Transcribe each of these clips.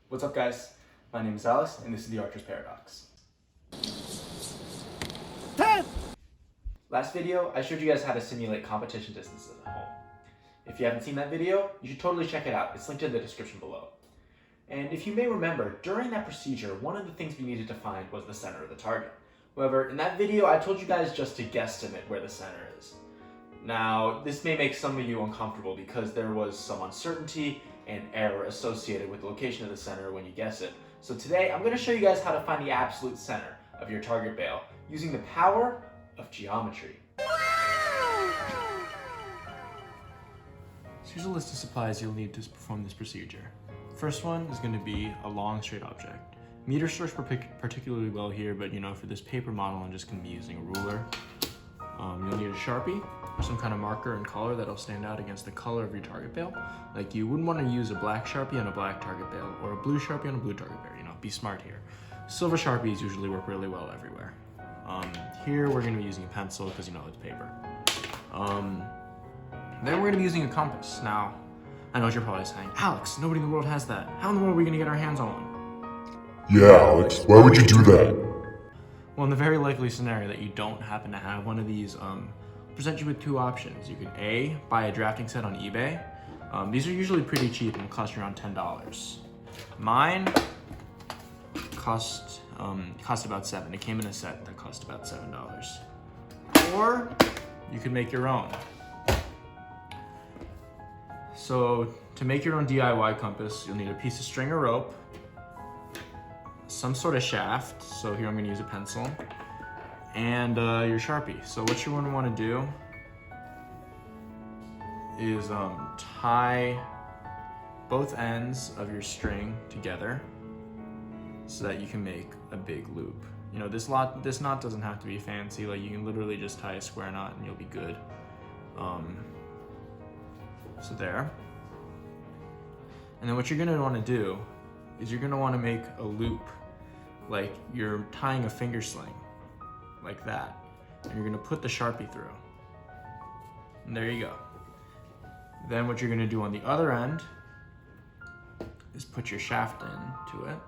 What's up, guys? My name is Alex, and this is the Archer's Paradox. 10! Last video, I showed you guys how to simulate competition distances at home. If you haven't seen that video, you should totally check it out. It's linked in the description below. And if you may remember, during that procedure, one of the things we needed to find was the center of the target. However, in that video, I told you guys just to guesstimate where the center is. Now, this may make some of you uncomfortable because there was some uncertainty and error associated with the location of the center when you guess it. So today, I'm going to show you guys how to find the absolute center of your target bale using the power of geometry. So here's a list of supplies you'll need to perform this procedure. First one is going to be a long straight object. Meters works particularly well here, but for this paper model, I'm just going to be using a ruler. You'll need a Sharpie or some kind of marker and color that'll stand out against the color of your target bale. Like, you wouldn't want to use a black Sharpie on a black target bale or a blue Sharpie on a blue target bale. Be smart here. Silver Sharpies usually work really well everywhere. Here we're going to be using a pencil because it's paper. Then we're going to be using a compass. Now, I know what you're probably saying. Alex, nobody in the world has that. How in the world are we going to get our hands on one? Yeah, Alex, why would you do that? Well, in the very likely scenario that you don't happen to have one of these, present you with two options. You can A, buy a drafting set on eBay. These are usually pretty cheap and cost around $10. Mine cost about $7. It came in a set that cost about $7. Or you can make your own. So to make your own DIY compass, you'll need a piece of string or rope, some sort of shaft. So here I'm going to use a pencil, and your Sharpie. So what you're going to want to do is tie both ends of your string together so that you can make a big loop. This knot doesn't have to be fancy. Like, you can literally just tie a square knot and you'll be good. So there. And then what you're gonna want to do is you're gonna want to make a loop like you're tying a finger sling, like that. And you're gonna put the Sharpie through. And there you go. Then what you're gonna do on the other end is put your shaft into it.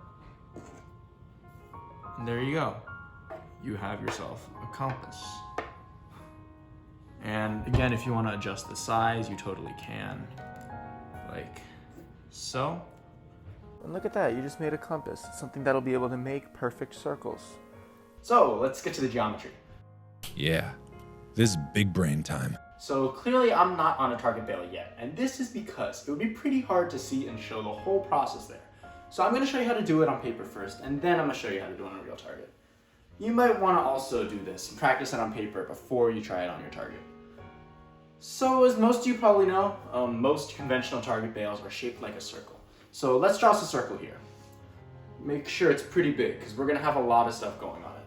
And there you go. You have yourself a compass. And again, if you want to adjust the size, you totally can. Like so. And look at that, you just made a compass. It's something that'll be able to make perfect circles. So let's get to the geometry. Yeah, this is big brain time. So clearly I'm not on a target bale yet, and this is because it would be pretty hard to see and show the whole process there. So I'm going to show you how to do it on paper first, and then I'm going to show you how to do it on a real target. You might want to also do this and practice it on paper before you try it on your target. So as most of you probably know, most conventional target bales are shaped like a circle. So let's draw us a circle here. Make sure it's pretty big because we're going to have a lot of stuff going on it.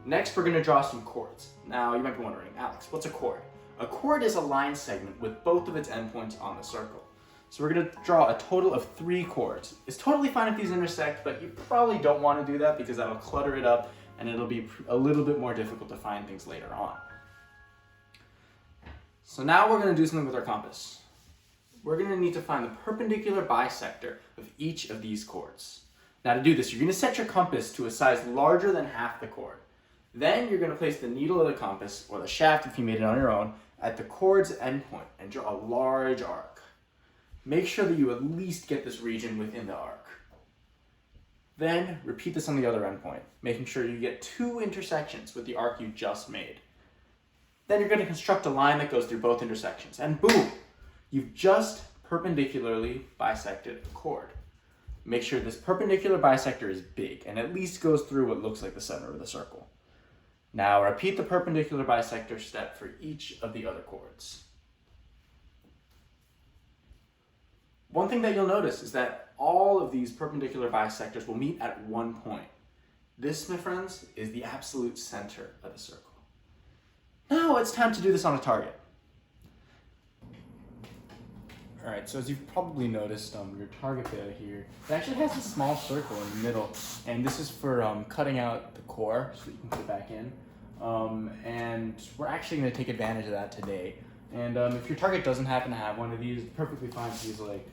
Next, we're going to draw some chords. Now you might be wondering, Alex, what's a chord? A chord is a line segment with both of its endpoints on the circle. So we're going to draw a total of 3 chords. It's totally fine if these intersect, but you probably don't want to do that because that'll clutter it up and it'll be a little bit more difficult to find things later on. So now we're going to do something with our compass. We're going to need to find the perpendicular bisector of each of these chords. Now to do this, you're going to set your compass to a size larger than half the chord. Then you're going to place the needle of the compass, or the shaft if you made it on your own, at the chord's endpoint and draw a large arc. Make sure that you at least get this region within the arc. Then repeat this on the other endpoint, making sure you get 2 intersections with the arc you just made. Then you're going to construct a line that goes through both intersections, and boom! You've just perpendicularly bisected a chord. Make sure this perpendicular bisector is big and at least goes through what looks like the center of the circle. Now repeat the perpendicular bisector step for each of the other chords. One thing that you'll notice is that all of these perpendicular bisectors will meet at one point. This, my friends, is the absolute center of the circle. Now it's time to do this on a target. Alright, so as you've probably noticed, your target bale here, it actually has a small circle in the middle, and this is for cutting out the core so that you can put it back in. And we're actually going to take advantage of that today. And if your target doesn't happen to have one of these, it's perfectly fine to use like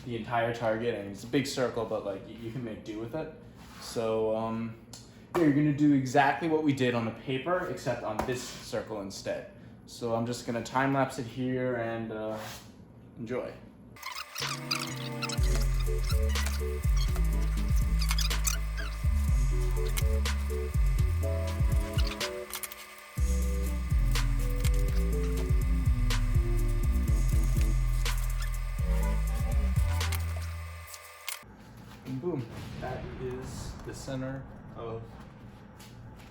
the entire target, and it's a big circle, but like you can make do with it. So here you're gonna do exactly what we did on the paper, except on this circle instead. So I'm just gonna time lapse it here and enjoy. And boom, that is the center of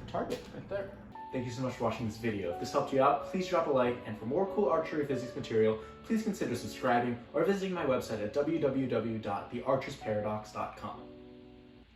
the target right there. Thank you so much for watching this video. If this helped you out, please drop a like, and for more cool archery physics material, please consider subscribing or visiting my website at www.thearchersparadox.com.